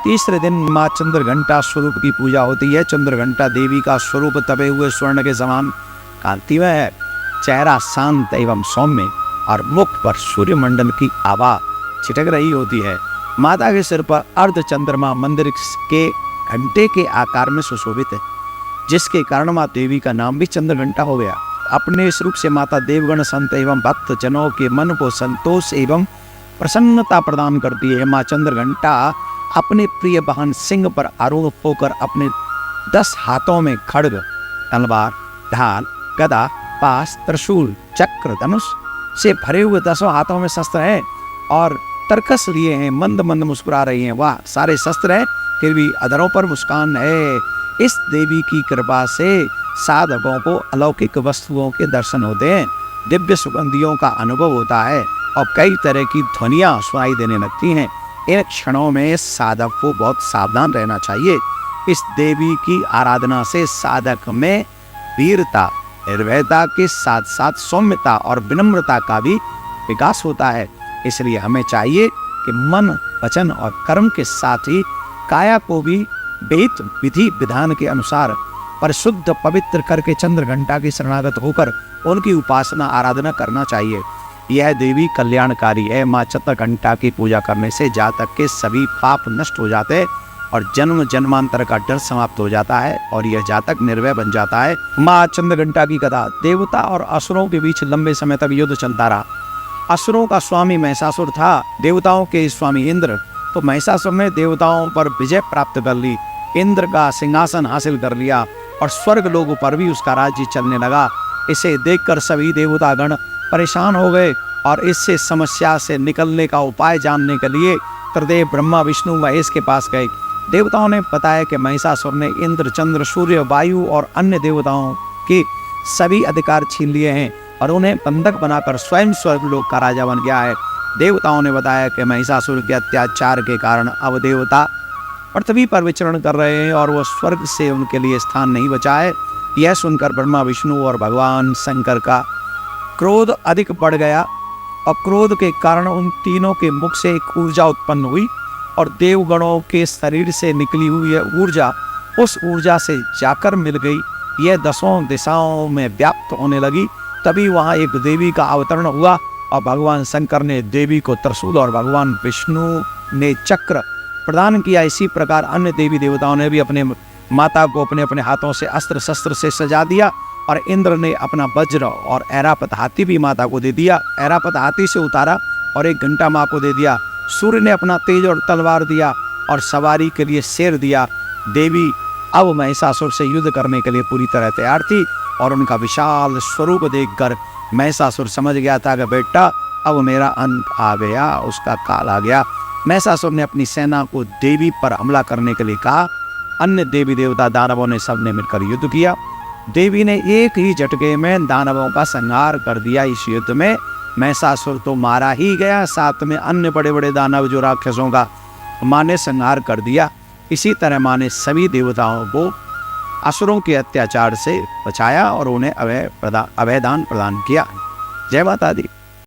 तीसरे दिन माँ चंद्रघंटा स्वरूप की पूजा होती है। चंद्रघंटा देवी का स्वरूप तपे हुए स्वर्ण के समान कांतिमय है। चेहरा शांत एवं सौम्य और मुख पर सूर्यमंडल की आभा छिटक रही होती है। माता के सिर पर अर्ध चंद्रमा मंदिर के घंटे के आकार में सुशोभित है, जिसके कारण माँ देवी का नाम भी चंद्रघंटा हो गया। अपने इस रूप से माता देवगण संत एवं भक्त जनों के मन को संतोष एवं प्रसन्नता प्रदान करती है। माँ चंद्रघंटा अपने प्रिय वाहन सिंह पर आरूढ़ होकर अपने 10 हाथों में खड्ग, तलवार, ढाल, गदा, पास, त्रिशूल, चक्र, धनुष से भरे हुए 10 हाथों में शस्त्र हैं और तरकस लिए हैं। मंद मंद मुस्कुरा रही हैं। वाह, सारे शस्त्र हैं फिर भी अधरों पर मुस्कान है। इस देवी की कृपा से साधकों को अलौकिक वस्तुओं के दर्शन होते हैं, दिव्य सुगंधियों का अनुभव होता है और कई तरह की ध्वनियाँ सुनाई देने लगती हैं। इन क्षणों में साधक को बहुत सावधान रहना चाहिए। इस देवी की आराधना से साधक में वीरता, निर्भयता के साथ साथ सौम्यता और विनम्रता का भी विकास होता है। इसलिए हमें चाहिए कि मन, वचन और कर्म के साथ ही काया को भी वेद विधि विधान के अनुसार परिशुद्ध पवित्र करके चंद्रघंटा की शरणागत होकर उनकी उपासना आराधना करना चाहिए। यह देवी कल्याणकारी है। माँ चंद्रघंटा की पूजा करने से जातक के सभी पाप नष्ट हो जाते हैं और जन्म जन्मांतर का डर समाप्त हो जाता है और यह जातक निर्भय बन जाता है। माँ चंद्रघंटा की कथा। देवता और असुरों के बीच लंबे समय तक युद्ध चलता रहा। असुरों का स्वामी महिषासुर था, देवताओं के स्वामी इंद्र। तो महिषासुर ने देवताओं पर विजय प्राप्त कर ली, इंद्र का सिंहासन हासिल कर लिया और स्वर्ग लोगों पर भी उसका राज्य चलने लगा। इसे देखकर सभी देवतागण परेशान हो गए और इससे समस्या से निकलने का उपाय जानने के लिए त्रिदेव ब्रह्मा विष्णु महेश के पास गए। देवताओं ने बताया कि महिषासुर ने इंद्र, चंद्र, सूर्य, वायु और अन्य देवताओं के सभी अधिकार छीन लिए हैं और उन्हें बंधक बनाकर स्वयं स्वर्गलोक का राजा बन गया है। देवताओं ने बताया कि महिषासुर के अत्याचार के कारण अब देवता पृथ्वी पर विचरण कर रहे हैं और वह स्वर्ग से उनके लिए स्थान नहीं बचा है। यह सुनकर ब्रह्मा, विष्णु और भगवान शंकर का क्रोध अधिक बढ़ गया और क्रोध के कारण उन तीनों के मुख से एक ऊर्जा उत्पन्न हुई और देवगणों के शरीर से निकली हुई यह ऊर्जा उस ऊर्जा से जाकर मिल गई। यह 10 दिशाओं में व्याप्त होने लगी। तभी वहाँ एक देवी का अवतरण हुआ और भगवान शंकर ने देवी को त्रिशूल और भगवान विष्णु ने चक्र प्रदान किया। इसी प्रकार अन्य देवी देवताओं ने भी अपने माता को अपने अपने हाथों से अस्त्र शस्त्र से सजा दिया और इंद्र ने अपना वज्र और ऐरापत हाथी भी माता को दे दिया। ऐरापत हाथी से उतारा और एक घंटा माँ को दे दिया। सूर्य ने अपना तेज और तलवार दिया और सवारी के लिए शेर दिया। देवी अब महिषासुर से युद्ध करने के लिए पूरी तरह तैयार थी और उनका विशाल स्वरूप देखकर महिषासुर समझ गया था कि बेटा अब मेरा अंत आ गया, उसका काल आ गया। महिषासुर ने अपनी सेना को देवी पर हमला करने के लिए कहा। अन्य देवी देवता दानवों ने सबने मिलकर युद्ध किया। देवी ने एक ही झटके में दानवों का संहार कर दिया। इस युद्ध में महिषासुर तो मारा ही गया, साथ में अन्य बड़े बड़े दानव जो राक्षसों का माँ ने संहार कर दिया। इसी तरह माँ ने सभी देवताओं को असुरों के अत्याचार से बचाया और उन्हें अभयदान प्रदान किया। जय माता दी।